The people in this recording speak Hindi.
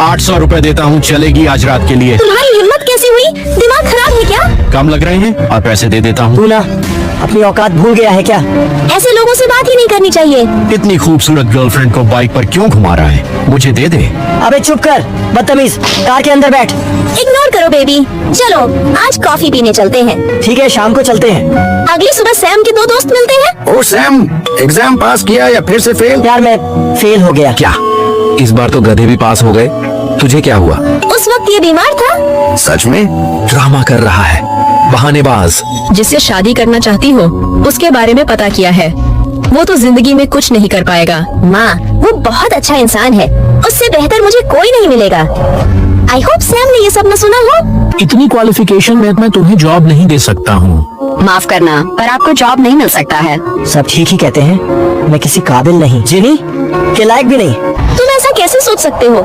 800 रुपए देता हूँ, चलेगी आज रात के लिए। तुम्हारी हिम्मत कैसी हुई? दिमाग खराब है क्या? कम लग रहे हैं और पैसे दे देता हूँ। तू ना अपनी औकात भूल गया है क्या? ऐसे लोगों से बात ही नहीं करनी चाहिए। इतनी खूबसूरत गर्लफ्रेंड को बाइक पर क्यों घुमा रहा है? मुझे दे दे। अबे चुप कर, बदतमीज, कार के अंदर बैठ। इग्नोर करो बेबी। चलो आज कॉफी पीने चलते हैं। ठीक है, शाम को चलते हैं। अगली सुबह सैम के 2 दोस्त मिलते हैं। ओ सैम, एग्जाम पास किया या फिर से फेल? यार मैं फेल हो गया। क्या इस बार तो गधे भी पास हो गए? तुझे क्या हुआ? उस वक्त ये बीमार था। सच में? ड्रामा कर रहा है, बहानेबाज। जिससे शादी करना चाहती हो उसके बारे में पता किया है, वो तो जिंदगी में कुछ नहीं कर पाएगा। माँ, वो बहुत अच्छा इंसान है, उससे बेहतर मुझे कोई नहीं मिलेगा। आई होप सैम ने ये सब न सुना हो। इतनी क्वालिफिकेशन में मैं तुम्हें जॉब नहीं दे सकता हूँ। माफ करना, पर आपको जॉब नहीं मिल सकता है। सब ठीक ही कहते हैं, मैं किसी काबिल नहीं, जिनी के लायक भी नहीं। तुम ऐसा कैसे सोच सकते हो?